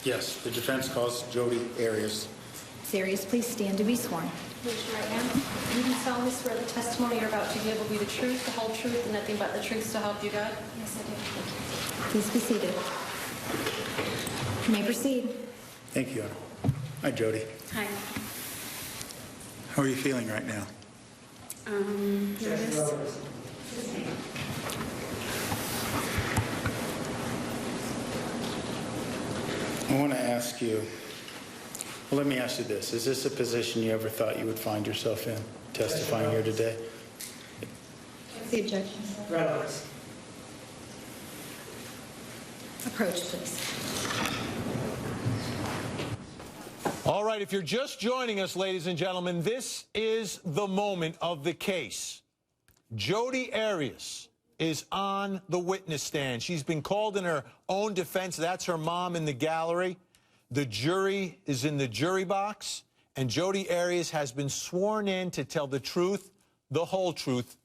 Yes, the defense calls Jodi Arias. Ms. Arias, please stand to be sworn. Raise your right hand. You can solemnly swear the testimony you're about to give will be the truth, the whole truth, and nothing but the truth, so help you God? Yes, I do. Please be seated. You may proceed. Thank you, Honor. Hi, Jodi. Hi. How are you feeling right now? Nervous. I want to ask you, well, let me ask you this. Is this a position you ever thought you would find yourself in, testifying here today? What's the objection? Relevance. Approach, please. All right, if you're just joining us, ladies and gentlemen, this is the moment of the case. Jodi Arias is on the witness stand. She's been called in her own defense. That's her mom in the gallery. The jury is in the jury box, and Jodi Arias has been sworn in to tell the truth, the whole truth,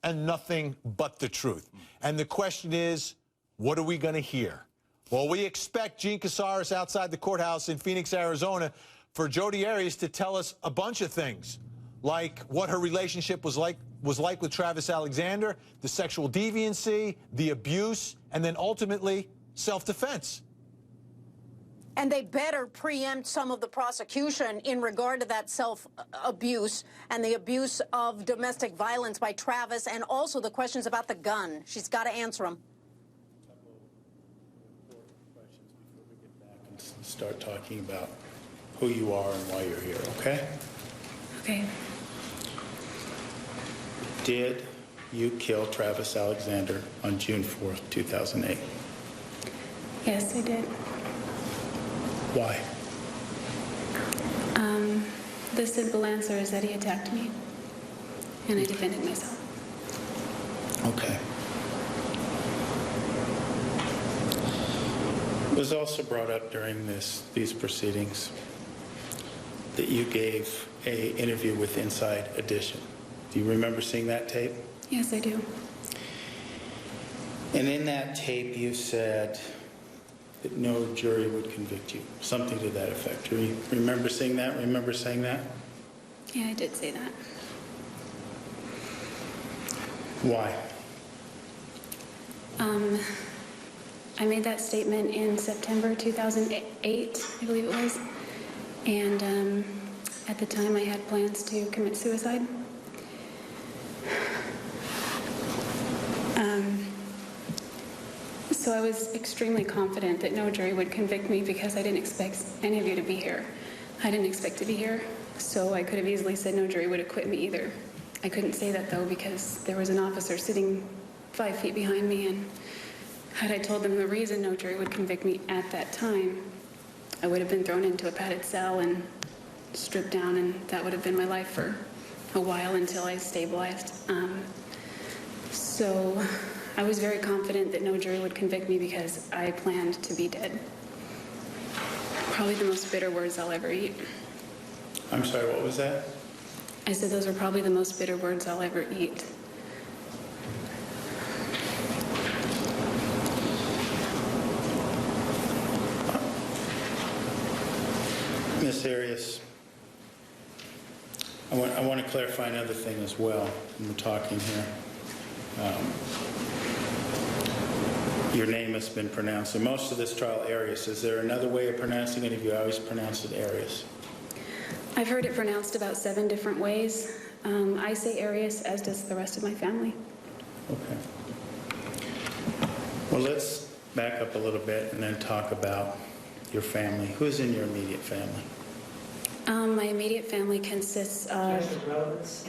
and nothing but the truth. And the question is, what are we going to hear? Well, we expect Gene Casares outside the courthouse in Phoenix, Arizona, for Jodi Arias to tell us a bunch of things, like what her relationship was like with Travis Alexander, the sexual deviancy, the abuse, and then ultimately self-defense. And they better preempt some of the prosecution in regard to that self-abuse and the abuse of domestic violence by Travis, and also the questions about the gun. She's got to answer them. Start talking about who you are and why you're here, okay? Okay. Did you kill Travis Alexander on June 4th, 2008? Yes, I did. Why? The simple answer is that he attacked me, and I defended myself. Okay. It was also brought up during these proceedings that you gave an interview with Inside Edition. Do you remember seeing that tape? Yes, I do. And in that tape you said that no jury would convict you, something to that effect. Do you remember seeing that? Remember saying that? Yeah, I did say that. Why? I made that statement in September 2008, I believe it was. And at the time I had plans to commit suicide. So I was extremely confident that no jury would convict me because I didn't expect any of you to be here. I didn't expect to be here, so I could have easily said no jury would acquit me either. I couldn't say that, though, because there was an officer sitting 5 feet behind me, and had I told them the reason no jury would convict me at that time, I would have been thrown into a padded cell and stripped down, and that would have been my life for a while until I stabilized. So I was very confident that no jury would convict me because I planned to be dead. Probably the most bitter words I'll ever eat. I'm sorry, what was that? I said those are probably the most bitter words I'll ever eat. Ms. Arias, I want to clarify another thing as well when we're talking here. Your name has been pronounced in most of this trial Arias. Is there another way of pronouncing it? Have you always pronounced it Arias? I've heard it pronounced about 7 different ways. I say Arias, as does the rest of my family. Okay. Well, let's back up a little bit and then talk about your family. Who's in your immediate family? My immediate family consists of... Relevance.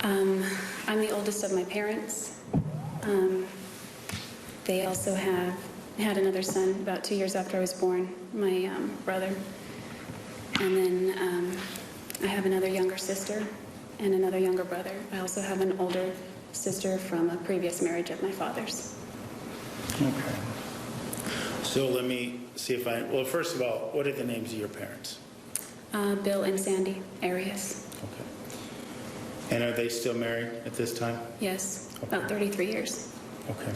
I'm the oldest of my parents. They also had another son about 2 years after I was born, my brother. And then I have another younger sister and another younger brother. I also have an older sister from a previous marriage of my father's. Okay. So let me see if well, first of all, what are the names of your parents? Bill and Sandy Arias. Okay. And are they still married at this time? Yes, Okay. about 33 years. Okay.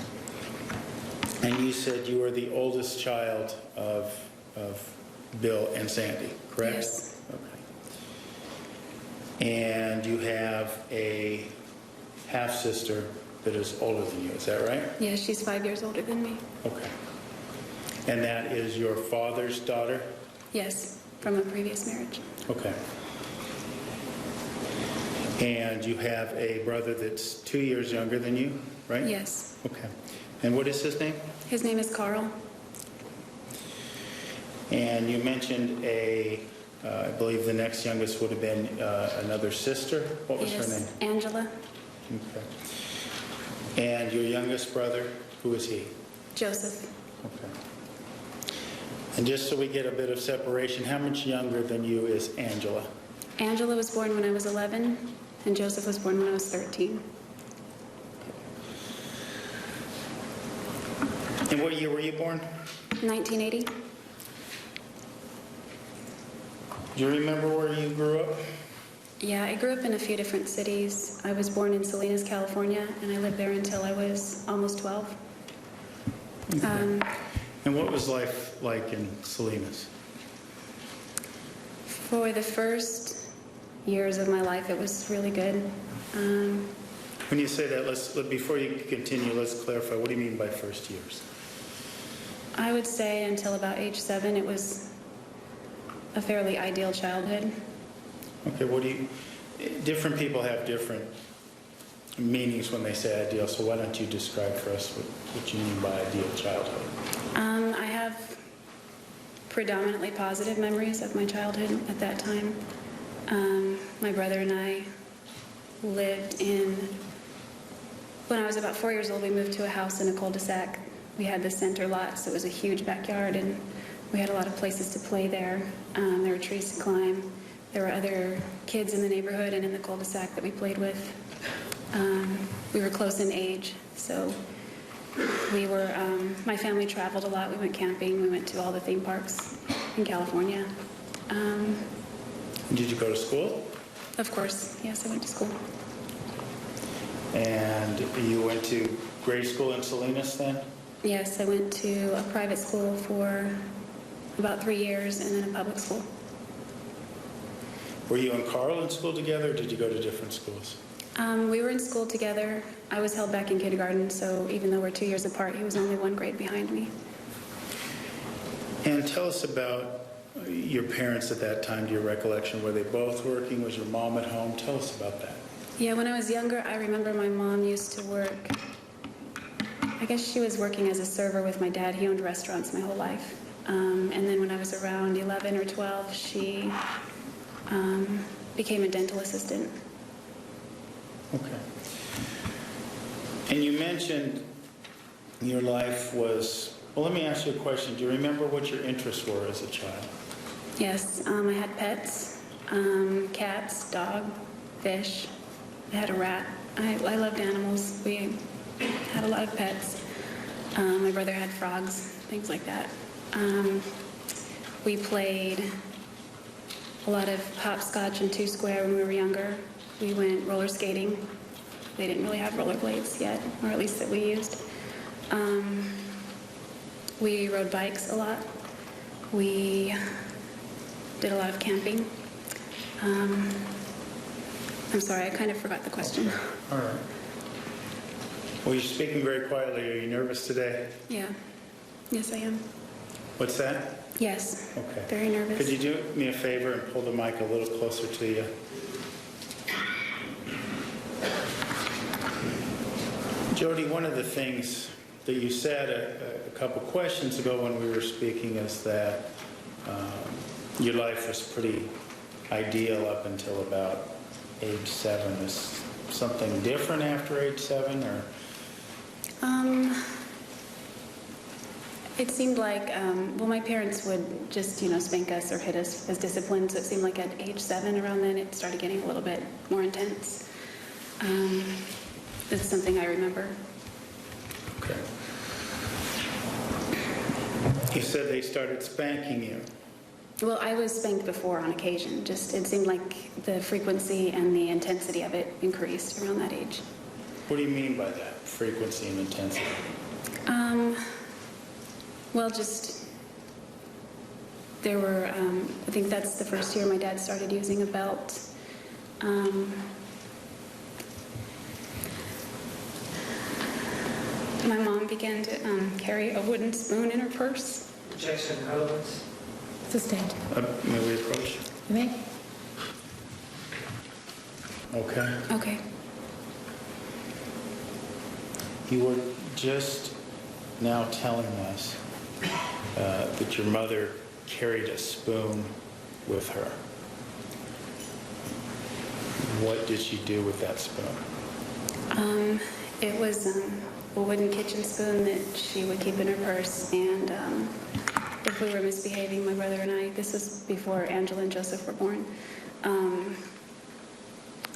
And you said you were the oldest child of Bill and Sandy, correct? Yes. Okay. And you have a half-sister that is older than you, is that right? Yeah, she's 5 years older than me. Okay. And that is your father's daughter? Yes, from a previous marriage. Okay. And you have a brother that's 2 years younger than you, right? Yes. Okay. And what is his name? His name is Carl. And you mentioned I believe the next youngest would have been another sister. What was her name? Angela. Okay. And your youngest brother, who is he? Joseph. Okay. And just so we get a bit of separation, how much younger than you is Angela? Angela was born when I was 11, and Joseph was born when I was 13. And what year were you born? 1980. Do you remember where you grew up? Yeah, I grew up in a few different cities. I was born in Salinas, California, and I lived there until I was almost 12. Okay. And what was life like in Salinas? For the first years of my life, it was really good. When you say that, before you continue, let's clarify. What do you mean by first years? I would say until about age 7, it was a fairly ideal childhood. Okay, different people have different meanings when they say ideal, so why don't you describe for us what you mean by ideal childhood? I have predominantly positive memories of my childhood at that time. My brother and I lived when I was about 4 years old, we moved to a house in a cul-de-sac. We had the center lot, so it was a huge backyard, and we had a lot of places to play there. There were trees to climb. There were other kids in the neighborhood and in the cul-de-sac that we played with. We were close in age, so my family traveled a lot. We went camping. We went to all the theme parks in California. Did you go to school? Of course, yes, I went to school. And you went to grade school in Salinas then? Yes, I went to a private school for about 3 years and then a public school. Were you and Carl in school together, or did you go to different schools? We were in school together. I was held back in kindergarten, so even though we're 2 years apart, he was only 1 grade behind me. And tell us about your parents at that time, to your recollection. Were they both working? Was your mom at home? Tell us about that. Yeah, when I was younger, I remember my mom used to work. I guess she was working as a server with my dad. He owned restaurants my whole life. And then when I was around 11 or 12, she became a dental assistant. Okay. And you mentioned your life was, well, let me ask you a question. Do you remember what your interests were as a child? Yes, I had pets, cats, dog, fish. I had a rat. I loved animals. We had a lot of pets. My brother had frogs, things like that. We played a lot of hopscotch and two-square when we were younger. We went roller skating. They didn't really have rollerblades yet, or at least that we used. We rode bikes a lot. We did a lot of camping. I'm sorry, I kind of forgot the question. All right. Well, you're speaking very quietly. Are you nervous today? Yeah. Yes, I am. What's that? Yes. Okay. Very nervous. Could you do me a favor and pull the mic a little closer to you? Jodi, one of the things that you said a couple questions ago when we were speaking is that your life was pretty ideal up until about age 7. Is something different after age 7, or? It seemed like, well, my parents would just, spank us or hit us as discipline, so it seemed like at age 7, around then, it started getting a little bit more intense. It's something I remember. Okay. You said they started spanking you. Well, I was spanked before on occasion. Just, it seemed like the frequency and the intensity of it increased around that age. What do you mean by that, frequency and intensity? Well, just, there were, I think that's the first year my dad started using a belt. My mom began to carry a wooden spoon in her purse. Objection, relevance. Sustained. May we approach? You may. Okay. Okay. You were just now telling us that your mother carried a spoon with her. What did she do with that spoon? It was a wooden kitchen spoon that she would keep in her purse, and if we were misbehaving, my brother and I, this was before Angela and Joseph were born,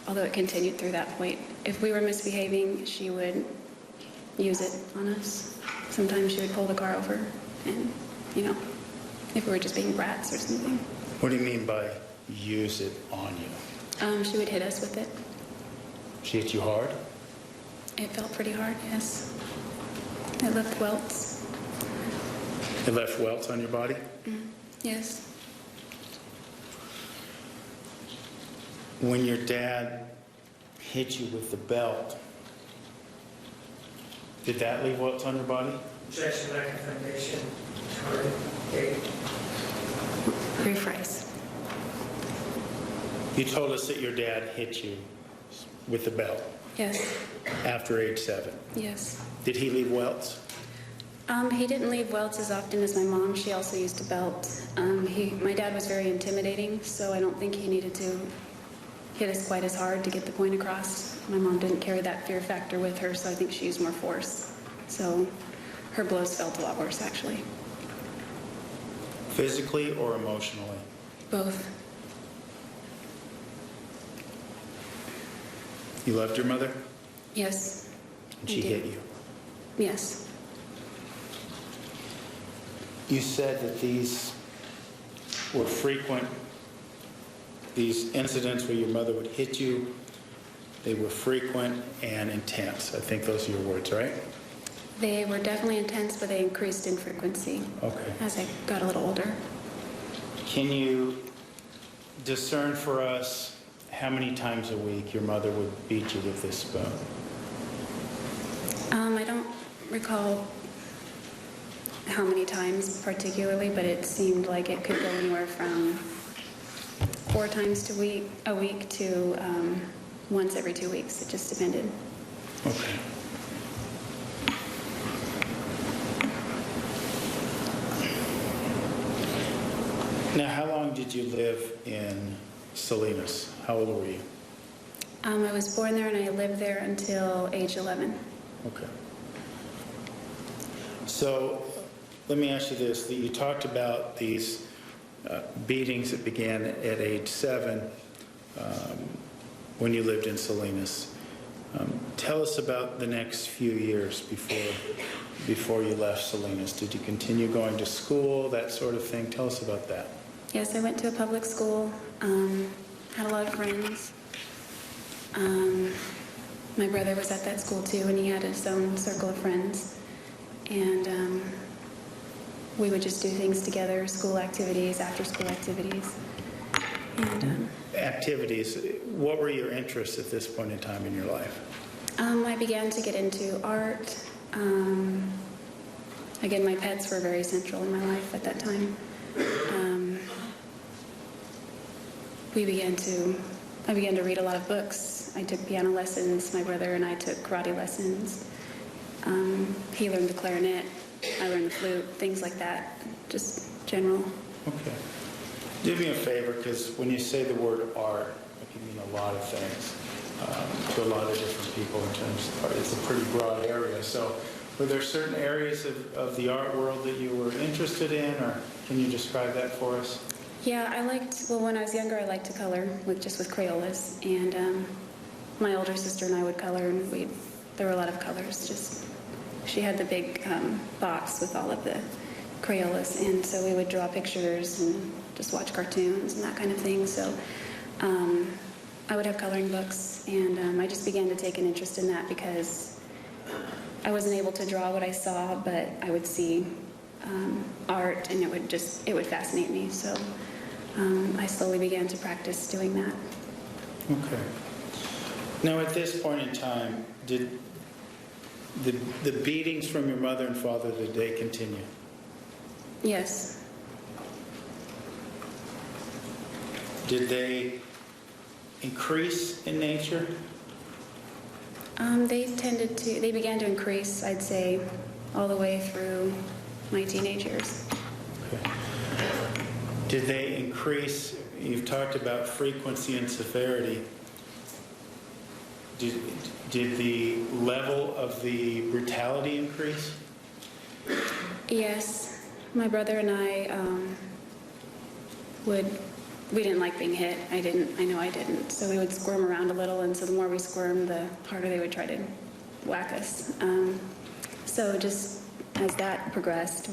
although it continued through that point. If we were misbehaving, she would use it on us. Sometimes she would pull the car over, and, you know, if we were just being brats or something. What do you mean by use it on you? She would hit us with it. She hit you hard? It felt pretty hard, yes. It left welts. It left welts on your body? Yes. When your dad hit you with the belt, did that leave welts on your body? Objection, lack of foundation. Time, date. Rephrase. You told us that your dad hit you with the belt Yes. after age 7. Yes. Did he leave welts? He didn't leave welts as often as my mom. She also used a belt. My dad was very intimidating, so I don't think he needed to hit us quite as hard to get the point across. My mom didn't carry that fear factor with her, so I think she used more force. So her blows felt a lot worse, actually. Physically or emotionally? Both. You loved your mother? Yes. And I she did. hit you? Yes. You said that these were frequent, these incidents where your mother would hit you, they were frequent and intense. I think those are your words, right? They were definitely intense, but they increased in frequency Okay. as I got a little older. Can you discern for us how many times a week your mother would beat you with this spoon? I don't recall how many times particularly, but it seemed like it could go anywhere from 4 times a week to once every 2 weeks. It just depended. Okay. Now, how long did you live in Salinas? How old were you? I was born there and I lived there until age 11. Okay. So let me ask you this. That you talked about these beatings that began at age 7 when you lived in Salinas. Tell us about the next few years before you left Salinas. Did you continue going to school, that sort of thing? Tell us about that. Yes, I went to a public school, had a lot of friends. My brother was at that school too, and he had his own circle of friends. And we would just do things together, school activities, after-school activities. And Activities. What were your interests at this point in time in your life? I began to get into art. Again, my pets were very central in my life at that time. I began to read a lot of books. I took piano lessons. My brother and I took karate lessons. He learned the clarinet. I learned the flute, things like that, just general. Okay. Do me a favor, because when you say the word art, it can mean a lot of things to a lot of different people in terms of art. It's a pretty broad area. So were there certain areas of the art world that you were interested in, or can you describe that for us? Yeah, when I was younger, I liked to color with Crayolas. And my older sister and I would color, and there were a lot of colors. She had the big box with all of the Crayolas, and so we would draw pictures and just watch cartoons and that kind of thing. So I would have coloring books, and I just began to take an interest in that because I wasn't able to draw what I saw, but I would see art, and it would fascinate me. So I slowly began to practice doing that. Okay. Now, at this point in time, did the beatings from your mother and father, did they continue? Yes. Did they increase in nature? They began to increase, I'd say, all the way through my teenage years. Okay. Did they increase, you've talked about frequency and severity. Did the level of the brutality increase? Yes. My brother and I we didn't like being hit. I know I didn't. So we would squirm around a little, and so the more we squirmed, the harder they would try to whack us. So just as that progressed,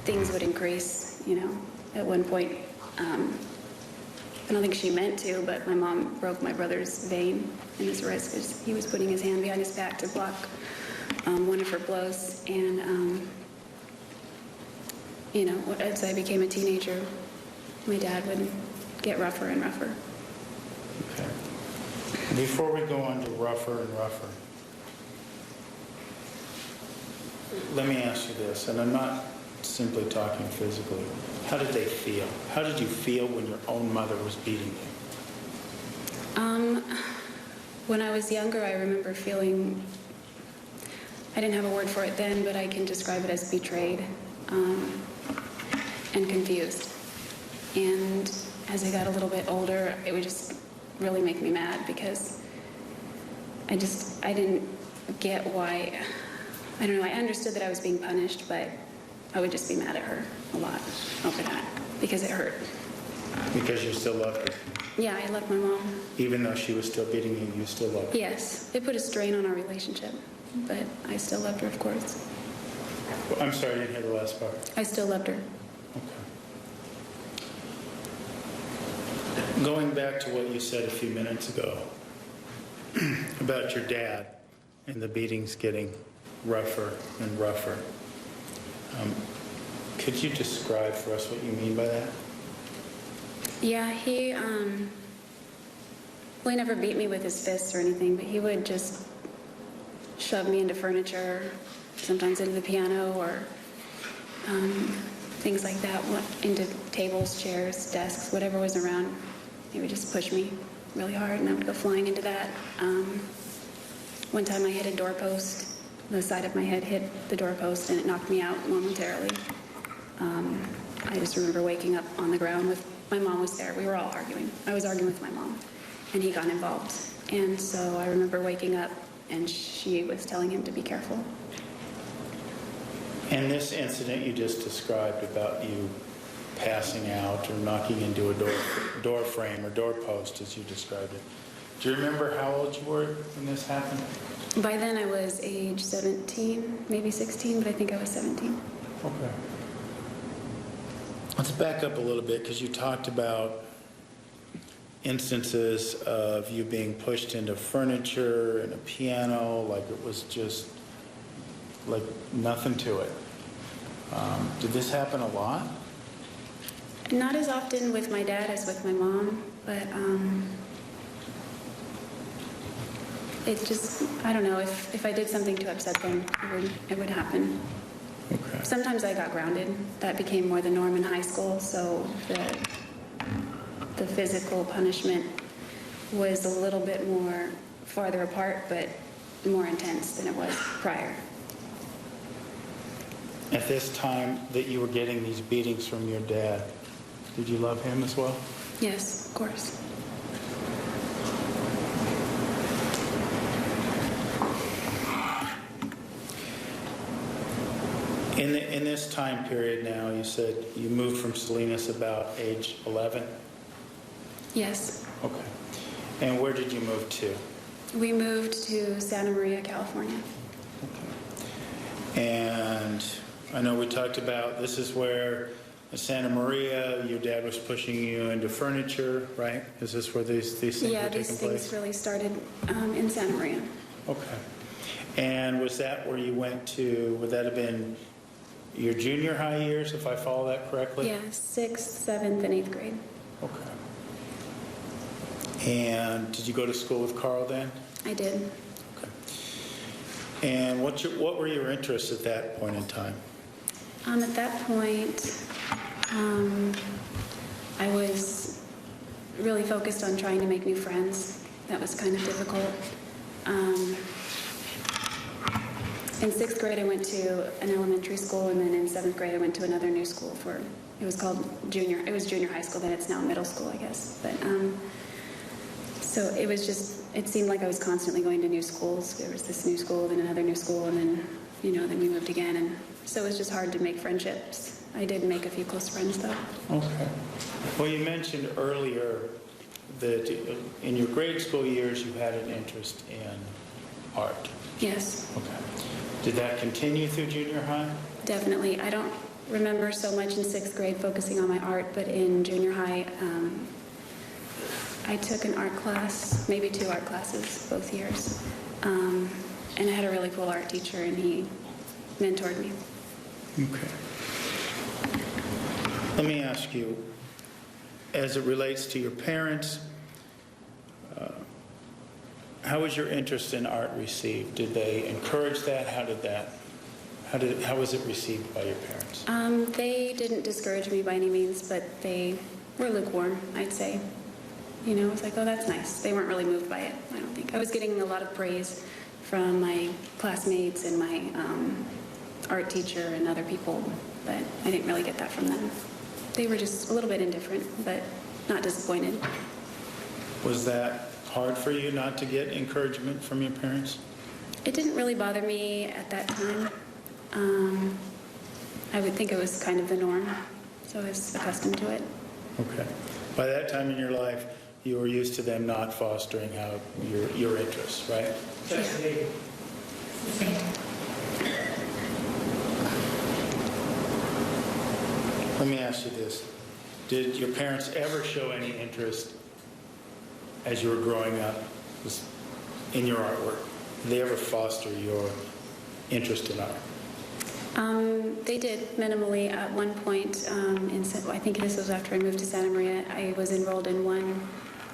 things would increase, At one point, I don't think she meant to, but my mom broke my brother's vein in his wrist because he was putting his hand behind his back to block one of her blows. And, as I became a teenager, my dad would get rougher and rougher. Okay. Before we go on to rougher and rougher, let me ask you this, and I'm not simply talking physically. How did they feel? How did you feel when your own mother was beating you? When I was younger, I remember feeling, I didn't have a word for it then, but I can describe it as betrayed and confused. And as I got a little bit older, it would just really make me mad because I didn't get why. I don't know, I understood that I was being punished, but I would just be mad at her a lot over that because it hurt. Because you still loved her? Yeah, I loved my mom. Even though she was still beating you, you still loved her? Yes, it put a strain on our relationship, but I still loved her, of course. Well, I'm sorry, I didn't hear the last part. I still loved her. Okay. Going back to what you said a few minutes ago about your dad and the beatings getting rougher and rougher, could you describe for us what you mean by that? Yeah, he never beat me with his fists or anything, but he would just shove me into furniture, sometimes into the piano or things like that, into tables, chairs, desks, whatever was around. He would just push me really hard, and I would go flying into that. One time I hit a doorpost. The side of my head hit the doorpost, and it knocked me out momentarily. I just remember waking up on the ground with my mom was there. We were all arguing. I was arguing with my mom, and he got involved. And so I remember waking up, and she was telling him to be careful. And this incident you just described about you passing out or knocking into a door frame or doorpost, as you described it. Do you remember how old you were when this happened? By then I was age 17, maybe 16, but I think I was 17. Okay. Let's back up a little bit because you talked about instances of you being pushed into furniture and a piano, like it was just like nothing to it. Did this happen a lot? Not as often with my dad as with my mom, but it just, I don't know, if I did something to upset them, it would happen. Okay. Sometimes I got grounded. That became more the norm in high school, so the physical punishment was a little bit more farther apart, but more intense than it was prior. At this time that you were getting these beatings from your dad, did you love him as well? Yes, of course. In this time period now, you said you moved from Salinas about age 11? Yes. Okay. And where did you move to? We moved to Santa Maria, California. Okay. And I know we talked about this is where in Santa Maria, your dad was pushing you into furniture, right? Is this where these things were taking place? Yeah, these things really started in Santa Maria. Okay. And was that where you went to, would that have been your junior high years, if I follow that correctly? Yeah, 6th, 7th, and 8th grade. Okay. And did you go to school with Carl then? I did. Okay. And what were your interests at that point in time? At that point, I was really focused on trying to make new friends. That was kind of difficult. In 6th grade, I went to an elementary school, and then in 7th grade, I went to another new school it was called it was junior high school, then it's now middle school, I guess. But, so it seemed like I was constantly going to new schools. There was this new school, then another new school, and then, then we moved again. And so it was just hard to make friendships. I did make a few close friends, though. Okay. Well, you mentioned earlier that in your grade school years, you had an interest in art. Yes. Okay. Did that continue through junior high? Definitely. I don't remember so much in 6th grade focusing on my art, but in junior high, I took an art class, maybe 2 art classes, both years. And I had a really cool art teacher, and he mentored me. Okay. Let me ask you, as it relates to your parents, how was your interest in art received? Did they encourage that? How was it received by your parents? They didn't discourage me by any means, but they were lukewarm, I'd say. It was like, oh, that's nice. They weren't really moved by it, I don't think. I was getting a lot of praise from my classmates and my art teacher and other people, but I didn't really get that from them. They were just a little bit indifferent, but not disappointed. Was that hard for you not to get encouragement from your parents? It didn't really bother me at that time. I would think it was kind of the norm, so I was accustomed to it. Okay. By that time in your life, you were used to them not fostering your interests, right? Just me. Let me ask you this. Did your parents ever show any interest as you were growing up in your artwork? Did they ever foster your interest in art? They did minimally at one point. I think this was after I moved to Santa Maria. I was enrolled in one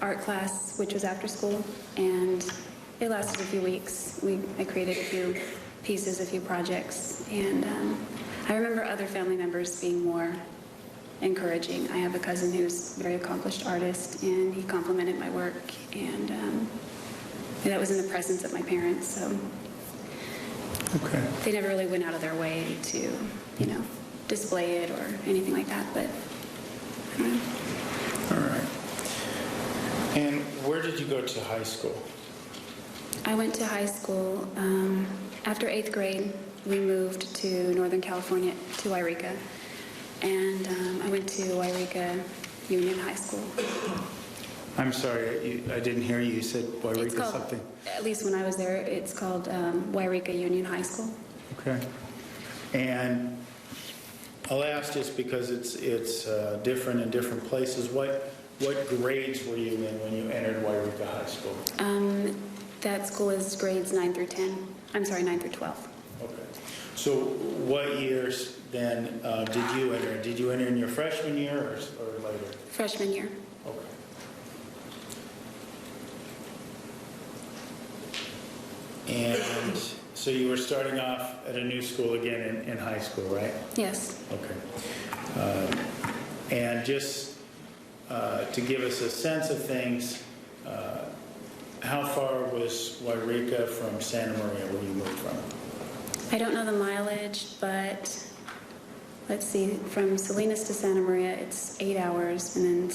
art class, which was after school, and it lasted a few weeks. I created a few pieces, a few projects, and I remember other family members being more encouraging. I have a cousin who's a very accomplished artist, and he complimented my work, and that was in the presence of my parents, so Okay. they never really went out of their way to, display it or anything like that, but I don't know. All right. And where did you go to high school? I went to high school, after 8th grade, we moved to Northern California, to Yreka, and I went to Yreka Union High School. I'm sorry, I didn't hear you. You said It's Yreka called, something. at least when I was there, it's called Yreka Union High School. Okay. And I'll ask this because it's different in different places. What grades were you in when you entered Yreka High School? That school is grades 9 through 10. I'm sorry, 9 through 12. Okay. So what years then did you enter? Did you enter in your freshman year or later? Freshman year. Okay. And so you were starting off at a new school again in high school, right? Yes. Okay. And just to give us a sense of things, how far was Yreka from Santa Maria where you moved from? I don't know the mileage, but let's see, from Salinas to Santa Maria, it's 8 hours, and then,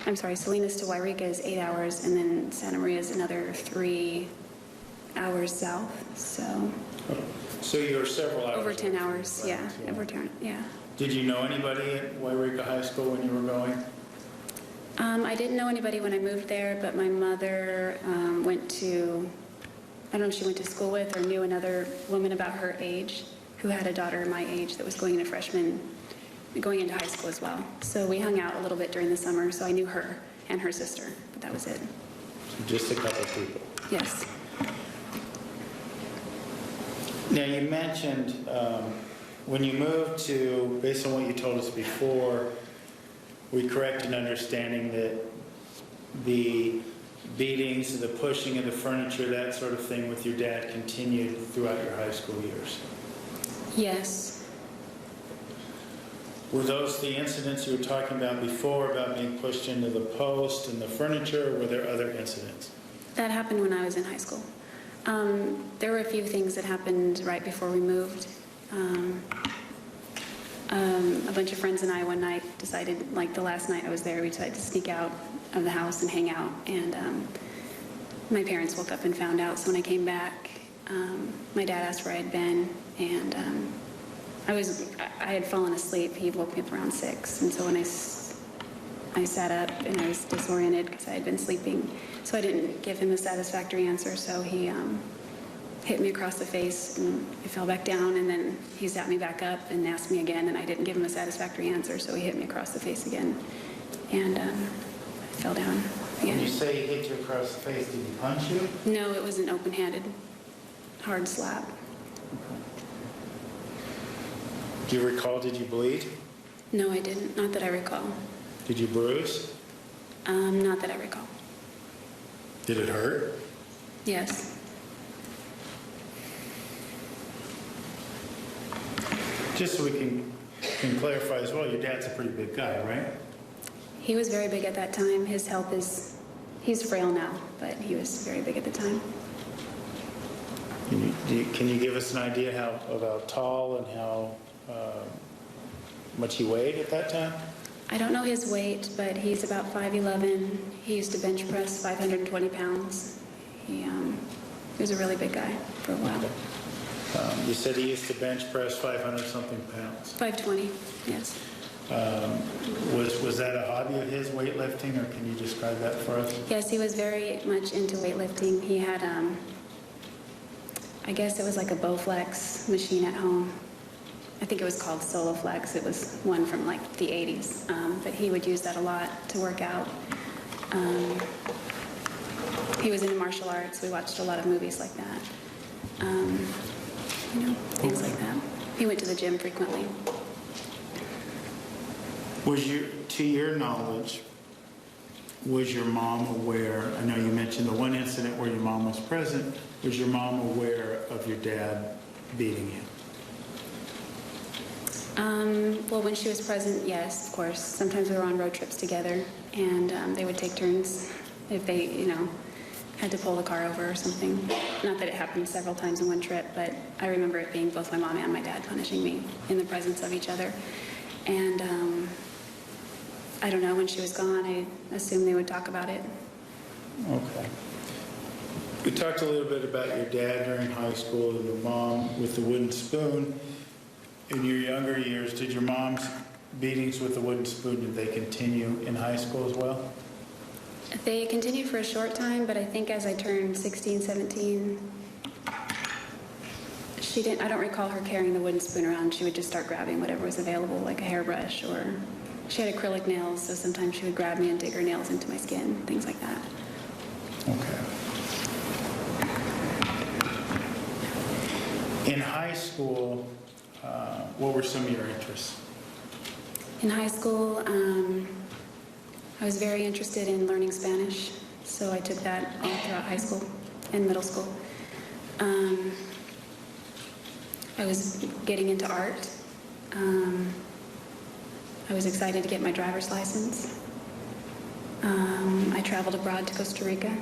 I'm sorry, Salinas to Yreka is 8 hours, and then Santa Maria is another 3 hours south, so. So you were several hours. Over 10 hours, right? yeah, over 10, yeah. Did you know anybody at Yreka High School when you were going? I didn't know anybody when I moved there, but my mother went to, I don't know if she went to school with or knew another woman about her age who had a daughter my age that was going into high school as well. So we hung out a little bit during the summer, so I knew her and her sister, but that was it. So just a couple of people. Yes. Now you mentioned when you moved to, based on what you told us before, we correct in understanding that the beatings, the pushing of the furniture, that sort of thing with your dad continued throughout your high school years? Yes. Were those the incidents you were talking about before, about being pushed into the post and the furniture, or were there other incidents? That happened when I was in high school. There were a few things that happened right before we moved. A bunch of friends and I one night decided, like the last night I was there, we decided to sneak out of the house and hang out. And my parents woke up and found out. So when I came back, my dad asked where I had been, and I had fallen asleep. He woke me up around 6, and so when I sat up and I was disoriented because I had been sleeping, so I didn't give him a satisfactory answer. So he hit me across the face, and I fell back down, and then he sat me back up and asked me again, and I didn't give him a satisfactory answer, so he hit me across the face again, and I fell down again. When you say he hit you across the face, did he punch you? No, it was an open-handed, hard slap. Do you recall, did you bleed? No, I didn't. Not that I recall. Did you bruise? Not that I recall. Did it hurt? Yes. Just so we can clarify as well, your dad's a pretty big guy, right? He was very big at that time. His health is, he's frail now, but he was very big at the time. Can you give us an idea of how tall and how much he weighed at that time? I don't know his weight, but he's about 5'11". He used to bench press 520 pounds. He was a really big guy for a while. Okay. You said he used to bench press 500-something pounds. 520, yes. Was that a hobby of his, weightlifting, or can you describe that for us? Yes, he was very much into weightlifting. He had, I guess it was like a Bowflex machine at home. I think it was called Soloflex. It was one from like the 80s. But he would use that a lot to work out. He was into martial arts. We watched a lot of movies like that. Things like that. He went to the gym frequently. To your knowledge, was your mom aware, I know you mentioned the one incident where your mom was present, was your mom aware of your dad beating you? Well, when she was present, yes, of course. Sometimes we were on road trips together, and they would take turns if they, had to pull the car over or something. Not that it happened several times in one trip, but I remember it being both my mom and my dad punishing me in the presence of each other. And I don't know, when she was gone, I assumed they would talk about it. Okay. We talked a little bit about your dad during high school and your mom with the wooden spoon. In your younger years, did your mom's beatings with the wooden spoon, did they continue in high school as well? They continued for a short time, but I think as I turned 16, 17, I don't recall her carrying the wooden spoon around. She would just start grabbing whatever was available, like a hairbrush, or she had acrylic nails, so sometimes she would grab me and dig her nails into my skin, things like that. Okay. In high school, what were some of your interests? In high school, I was very interested in learning Spanish, so I took that all throughout high school and middle school. I was getting into art. I was excited to get my driver's license. I traveled abroad to Costa Rica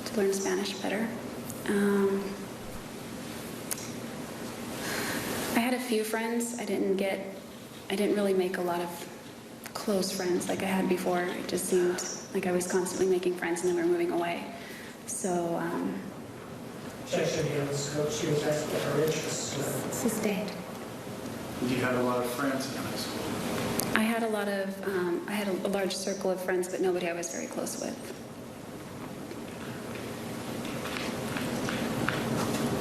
to learn Spanish better. I had a few friends. I didn't really make a lot of close friends like I had before. It just seemed like I was constantly making friends and then we were moving away. So, She was asking her interests. she stayed. Did you have a lot of friends in high school? I had a large circle of friends, but nobody I was very close with.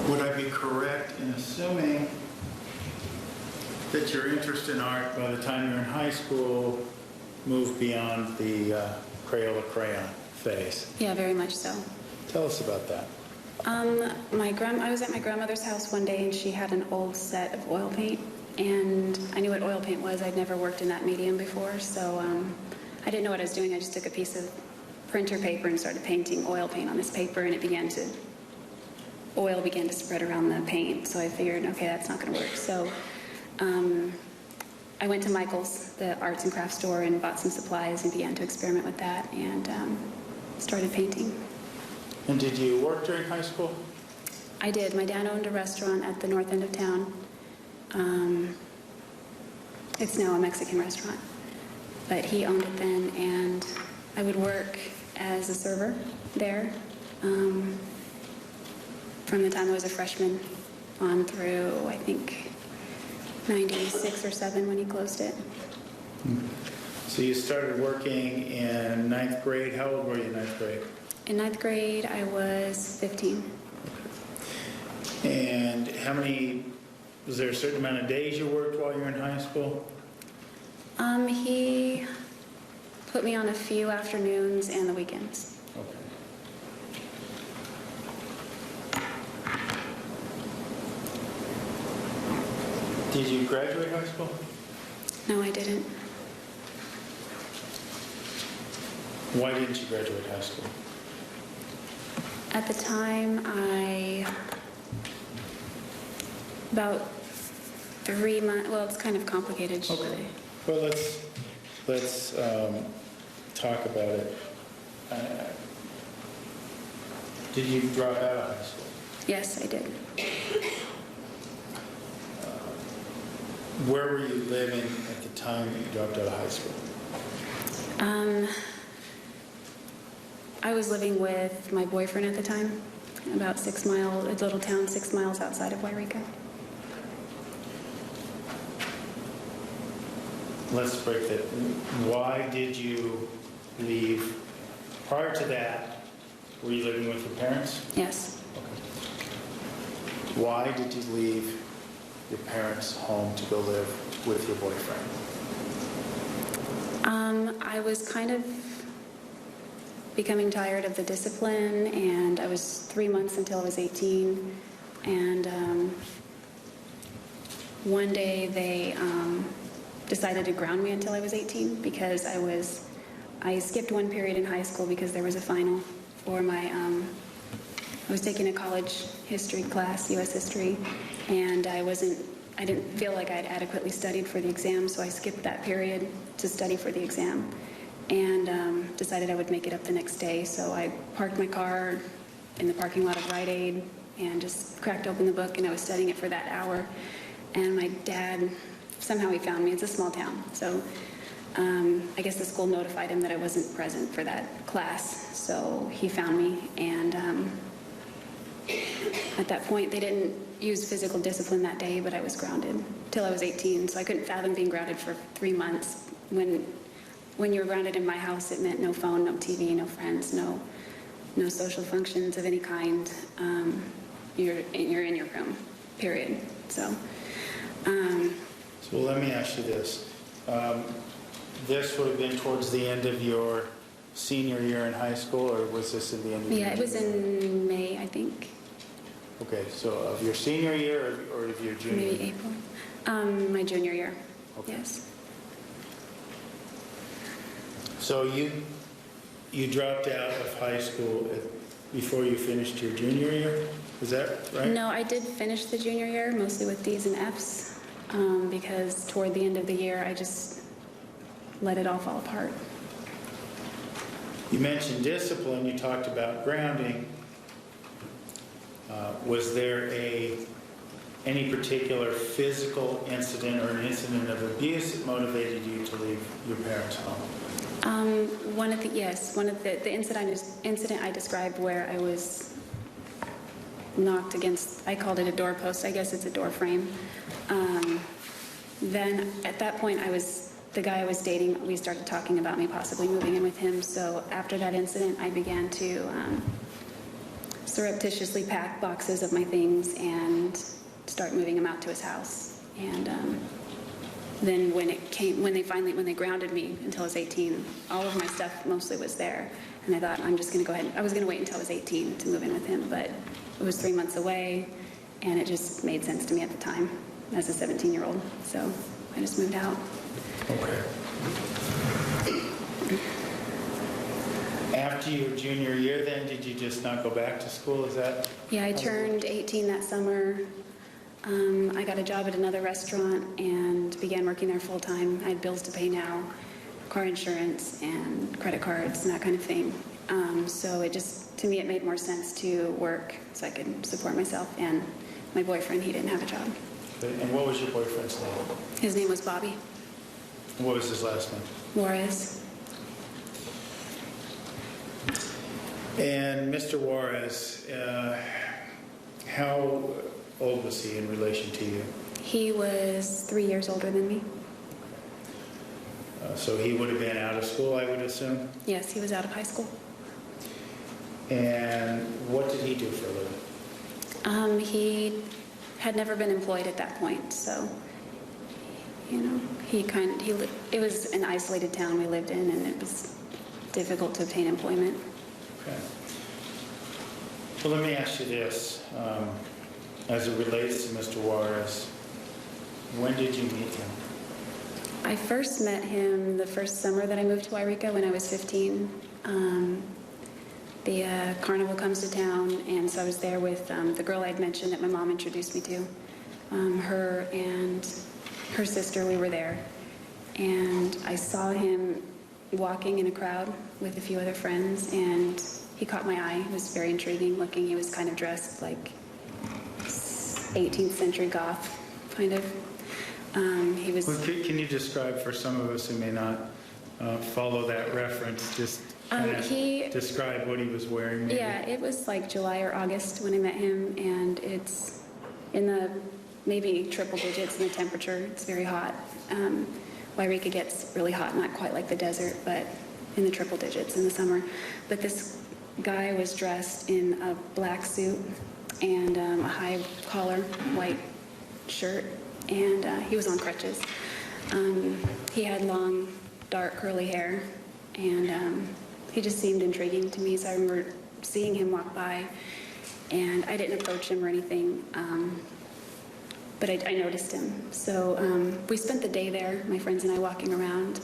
Would I be correct in assuming that your interest in art by the time you're in high school moved beyond the Crayola crayon phase? Yeah, very much so. Tell us about that. I was at my grandmother's house one day, and she had an old set of oil paint, and I knew what oil paint was. I'd never worked in that medium before, so I didn't know what I was doing. I just took a piece of printer paper and started painting oil paint on this paper, and oil began to spread around the paint. So I figured, okay, that's not going to work. So I went to Michael's, the arts and crafts store, and bought some supplies and began to experiment with that, and started painting. And did you work during high school? I did. My dad owned a restaurant at the north end of town. It's now a Mexican restaurant, but he owned it then, and I would work as a server there from the time I was a freshman on through, I think, 96 or 7 when he closed it. So you started working in 9th grade. How old were you in 9th grade? In 9th grade, I was 15. And was there a certain amount of days you worked while you were in high school? He put me on a few afternoons and the weekends. Okay. Did you graduate high school? No, I didn't. Why didn't you graduate high school? At the time, about 3 months, well, it's kind of complicated. Okay. Well, let's talk about it. Did you drop out of high school? Yes, I did. Where were you living at the time that you dropped out of high school? I was living with my boyfriend at the time, about a little town 6 miles outside of Wairika. Let's break that. Why did you leave? Prior to that, were you living with your parents? Yes. Okay. Why did you leave your parents' home to go live with your boyfriend? I was kind of becoming tired of the discipline, and I was 3 months until I was 18, and one day they decided to ground me until I was 18 because I skipped one period in high school because there was a final for my, I was taking a college history class, U.S. history, and I didn't feel like I'd adequately studied for the exam, so I skipped that period to study for the exam, and decided I would make it up the next day. So I parked my car in the parking lot of Rite Aid and just cracked open the book, and I was studying it for that hour. And my dad, somehow he found me. It's a small town, so I guess the school notified him that I wasn't present for that class. So he found me, and at that point they didn't use physical discipline that day, but I was grounded till I was 18. So I couldn't fathom being grounded for 3 months. When you were grounded in my house, it meant no phone, no TV, no friends, no social functions of any kind. You're in your room, period. So Well, let me ask you this. This would have been towards the end of your senior year in high school, or was this in the end of your yeah, it was in May, I think. Okay, so of your senior year or of your junior year? Maybe April. My junior year. Okay. Yes. So you dropped out of high school before you finished your junior year? Is that right? No, I did finish the junior year, mostly with D's and F's, because toward the end of the year, I just let it all fall apart. You mentioned discipline. You talked about grounding. Was there any particular physical incident or an incident of abuse that motivated you to leave your parents' home? One of the incident I described where I was knocked against, I called it a doorpost, I guess it's a door frame. Then at that point the guy I was dating, we started talking about me possibly moving in with him. So after that incident, I began to surreptitiously pack boxes of my things and start moving them out to his house. And then when they grounded me until I was 18, all of my stuff mostly was there. And I thought, I'm just going to go ahead. I was going to wait until I was 18 to move in with him, but it was 3 months away, and it just made sense to me at the time. as a 17-year-old. So I just moved out. Okay. After your junior year then, did you just not go back to school? Is that? Yeah, I turned 18 that summer. I got a job at another restaurant and began working there full time. I had bills to pay now, car insurance and credit cards and that kind of thing. So it just, to me, it made more sense to work so I could support myself and my boyfriend. He didn't have a job. Okay. And what was your boyfriend's name? His name was Bobby What was his last name? Juarez. And Mr. Juarez, how old was he in relation to you? He was 3 years older than me. So he would have been out of school, I would assume? Yes, he was out of high school. And what did he do for a living? He had never been employed at that point, so, you know, it was an isolated town we lived in, and it was difficult to obtain employment. Okay. Well, let me ask you this. As it relates to Mr. Juarez, when did you meet him? I first met him the first summer that I moved to Wairika when I was 15. The carnival comes to town, and so I was there with the girl I'd mentioned that my mom introduced me to. Her and her sister, we were there. And I saw him walking in a crowd with a few other friends, and he caught my eye. It was very intriguing looking. He was kind of dressed like 18th century goth, kind of. He was... Well, can you describe for some of us who may not follow that reference, just kind of describe what he was wearing maybe? Yeah, it was like July or August when I met him, and it's in the maybe triple digits in the temperature. It's very hot. Wairika gets really hot, not quite like the desert, but in the triple digits in the summer. But this guy was dressed in a black suit and a high collar white shirt, and he was on crutches. He had long, dark, curly hair, and he just seemed intriguing to me, so I remember seeing him walk by, and I didn't approach him or anything, but I noticed him. So we spent the day there, my friends and I, walking around,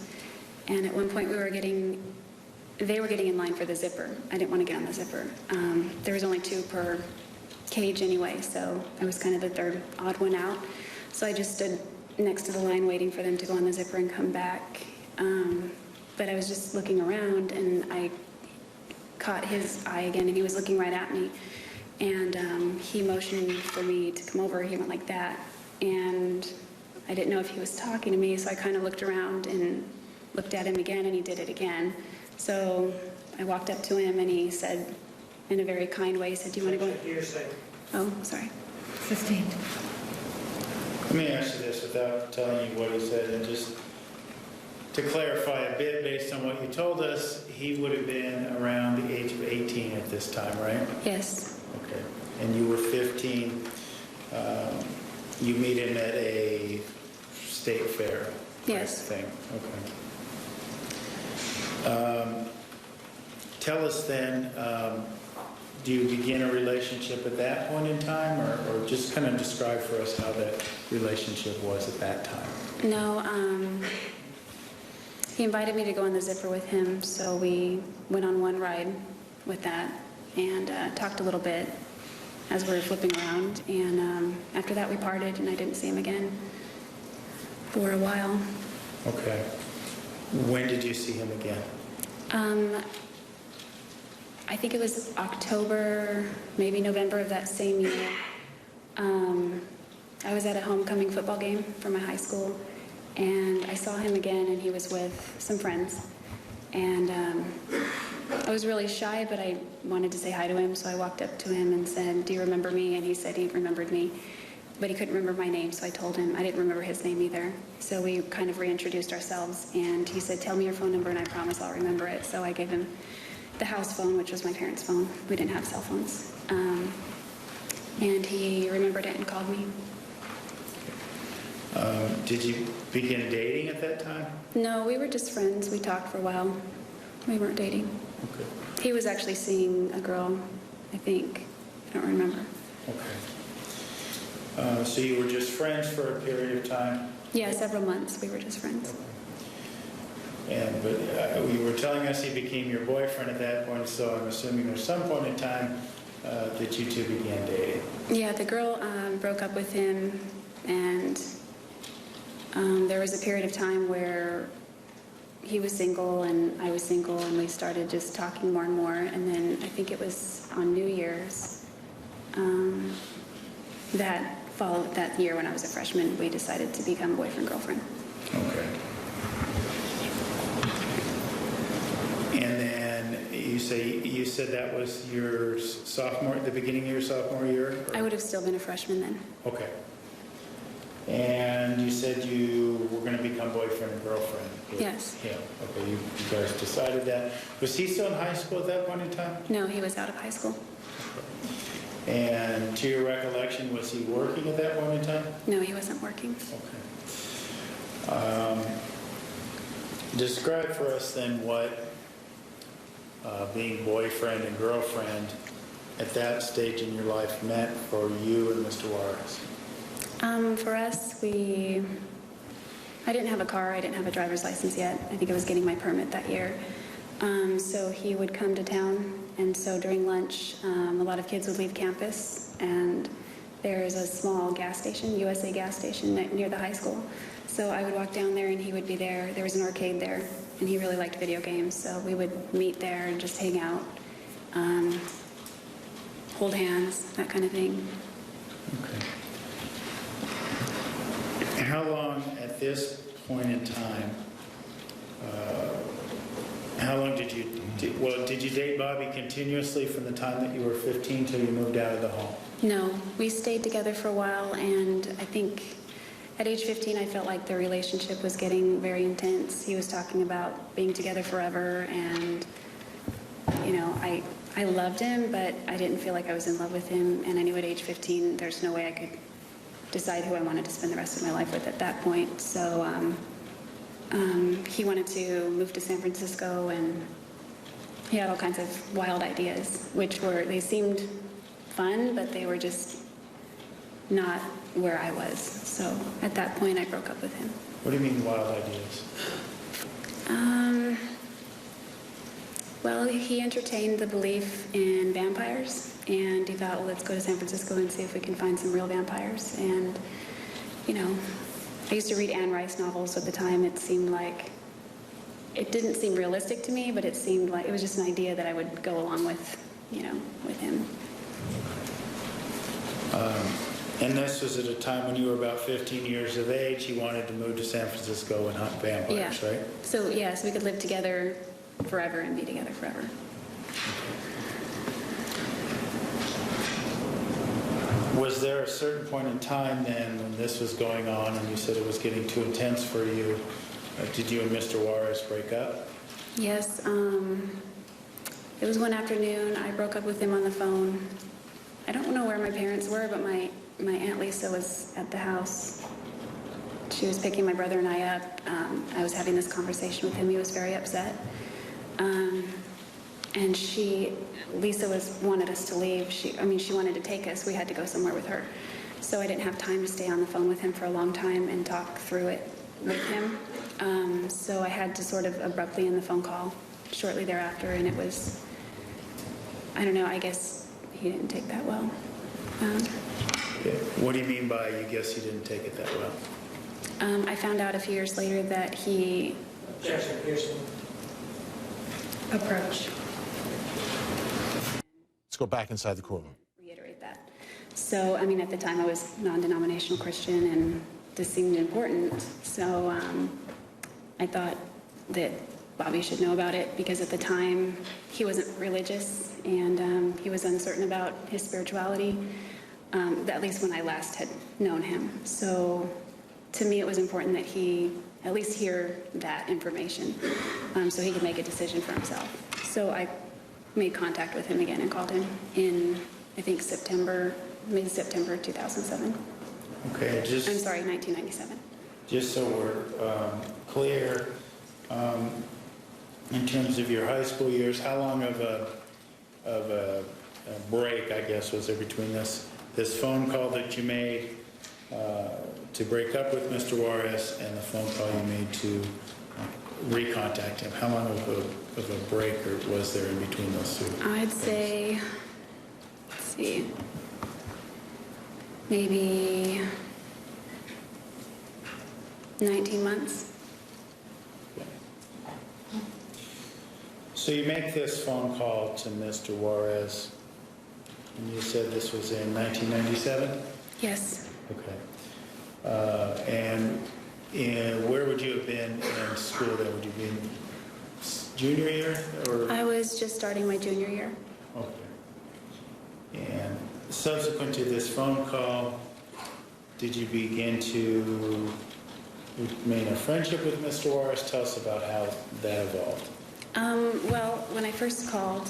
and at one point they were getting in line for the zipper. I didn't want to get on the zipper. There was only 2 per cage anyway, so I was kind of the third odd one out. So I just stood next to the line waiting for them to go on the zipper and come back. But I was just looking around, and I caught his eye again, and he was looking right at me. And he motioned for me to come over. He went like that. And I didn't know if he was talking to me, so I kind of looked around and looked at him again, and he did it again. So I walked up to him, and he said, in a very kind way, he said, "Do you want to go?" Oh, sorry. Sustained. Let me ask you this without telling you what he said, and just to clarify a bit based on what you told us, he would have been around the age of 18 at this time, right? Yes. Okay. And you were 15. You meet him at a state fair. Yes. Thing. Okay. Tell us then, do you begin a relationship at that point in time, or just kind of describe for us how that relationship was at that time? No, he invited me to go on the zipper with him, so we went on one ride with that and talked a little bit as we were flipping around, and after that we parted, and I didn't see him again for a while. Okay. When did you see him again? I think it was October, maybe November of that same year. I was at a homecoming football game for my high school, and I saw him again, and he was with some friends. And I was really shy, but I wanted to say hi to him, so I walked up to him and said, "Do you remember me?" And he said he remembered me, but he couldn't remember my name, so I told him I didn't remember his name either. So we kind of reintroduced ourselves, and he said, "Tell me your phone number, and I promise I'll remember it." So I gave him the house phone, which was my parents' phone. We didn't have cell phones. And he remembered it and called me. Did you begin dating at that time? No, we were just friends. We talked for a while. We weren't dating. Okay. He was actually seeing a girl, I think. I don't remember. Okay. So you were just friends for a period of time? Yeah, several months we were just friends. But you were telling us he became your boyfriend at that point, so I'm assuming there's some point in time that you two began dating. Yeah, the girl broke up with him, and there was a period of time where he was single and I was single, and we started just talking more and more. And then I think it was on New Year's that year when I was a freshman, we decided to become boyfriend-girlfriend. Okay. And then you said that was your the beginning of your sophomore year? Or? I would have still been a freshman then. Okay. And you said you were going to become boyfriend and girlfriend with Yes. him. Okay, you guys decided that. Was he still in high school at that point in time? No, he was out of high school. And to your recollection, was he working at that point in time? No, he wasn't working. Okay. Describe for us then what being boyfriend and girlfriend at that stage in your life meant for you and Mr. Juarez. For us, I didn't have a car. I didn't have a driver's license yet. I think I was getting my permit that year. So he would come to town, and so during lunch, a lot of kids would leave campus, and there's a small gas station, USA gas station near the high school. So I would walk down there, and he would be there. There was an arcade there, and he really liked video games, so we would meet there and just hang out, hold hands, that kind of thing. Okay. How long at this point in time, how long did you date Bobby continuously from the time that you were 15 till you moved out of the home? No, we stayed together for a while, and I think at age 15 I felt like the relationship was getting very intense. He was talking about being together forever, and I loved him, but I didn't feel like I was in love with him, and I knew at age 15 there's no way I could decide who I wanted to spend the rest of my life with at that point. So he wanted to move to San Francisco, and he had all kinds of wild ideas, they seemed fun, but they were just not where I was. So at that point I broke up with him. What do you mean wild ideas? Well, he entertained the belief in vampires, and he thought, well, let's go to San Francisco and see if we can find some real vampires. And, I used to read Anne Rice novels at the time. It didn't seem realistic to me, but it seemed like it was just an idea that I would go along with, with him. And this was at a time when you were about 15 years of age. You wanted to move to San Francisco and hunt vampires, Yeah. right? So we could live together forever and be together forever. Was there a certain point in time then when this was going on and you said it was getting too intense for you? Did you and Mr. Juarez break up? Yes. It was one afternoon. I broke up with him on the phone. I don't know where my parents were, but my Aunt Lisa was at the house. She was picking my brother and I up. I was having this conversation with him. He was very upset. And Lisa wanted us to leave. She wanted to take us. We had to go somewhere with her. So I didn't have time to stay on the phone with him for a long time and talk through it with him. So I had to sort of abruptly end the phone call shortly thereafter, and it was, I don't know, I guess he didn't take that well. What do you mean by you guess he didn't take it that well? I found out a few years later that he... Objection, Pearson. Approach. Let's go back inside the courtroom. Reiterate that. So, at the time I was non-denominational Christian, and this seemed important. So I thought that Bobby should know about it, because at the time he wasn't religious, and he was uncertain about his spirituality, at least when I last had known him. So to me it was important that he at least hear that information, so he could make a decision for himself. So I made contact with him again and called him in, I think, mid-September 2007. Okay, I'm sorry, 1997. Just so we're clear, in terms of your high school years, how long of a break, I guess, was there between this phone call that you made to break up with Mr. Juarez and the phone call you made to recontact him? How long of a break was there in between those two? I'd say, let's see, maybe 19 months. So you make this phone call to Mr. Juarez, and you said this was in 1997? Yes. Okay. And where would you have been in school then? Would you be in junior year? Or? I was just starting my junior year. Okay. And subsequent to this phone call, did you begin to remain a friendship with Mr. Juarez? Tell us about how that evolved. Well, when I first called,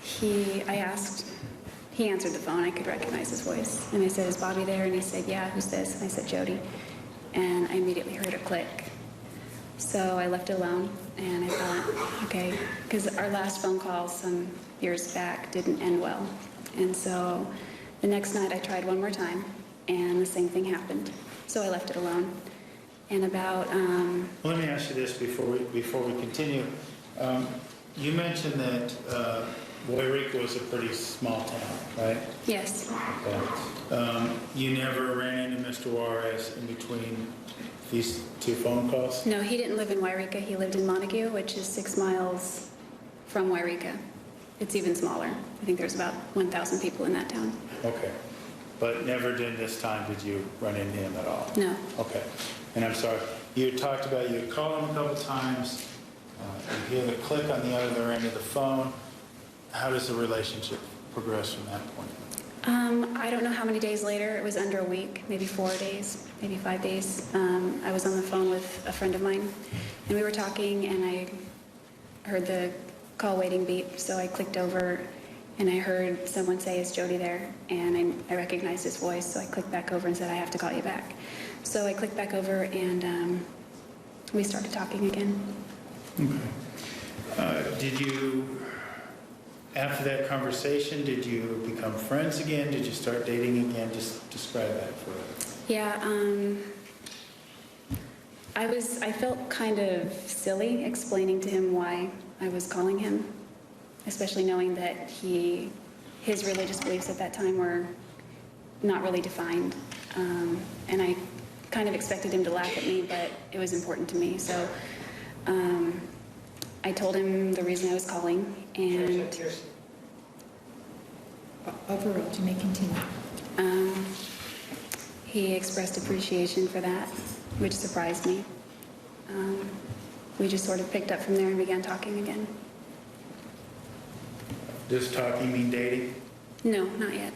he answered the phone. I could recognize his voice. And I said, "Is Bobby there?" And he said, "Yeah, who's this?" And I said, "Jodi." And I immediately heard a click. So I left it alone, and I thought, okay, because our last phone call some years back didn't end well. And so the next night I tried one more time, and the same thing happened. So I left it alone. And about... Well, let me ask you this before we continue. You mentioned that Wairika was a pretty small town, right? Yes. Okay. You never ran into Mr. Juarez in between these two phone calls? No, he didn't live in Wairika. He lived in Montague, which is 6 miles from Wairika. It's even smaller. I think there's about 1,000 people in that town. Okay. But never during this time did you run into him at all? No. Okay. And I'm sorry, you had talked about you had called him a couple times, you hear the click on the other end of the phone. How does the relationship progress from that point? I don't know how many days later. It was under a week, maybe 4 days, maybe 5 days. I was on the phone with a friend of mine, and we were talking, and I heard the call waiting beep, so I clicked over, and I heard someone say, "Is Jodi there?" And I recognized his voice, so I clicked back over and said, "I have to call you back." So I clicked back over, and we started talking again. Okay. Did you, after that conversation, did you become friends again? Did you start dating again? Just describe that for us. Yeah, I felt kind of silly explaining to him why I was calling him, especially knowing that his religious beliefs at that time were not really defined. And I kind of expected him to laugh at me, but it was important to me. So I told him the reason I was calling, and Overruled. You may continue. he expressed appreciation for that, which surprised me. We just sort of picked up from there and began talking again. Does talking mean dating? No, not yet.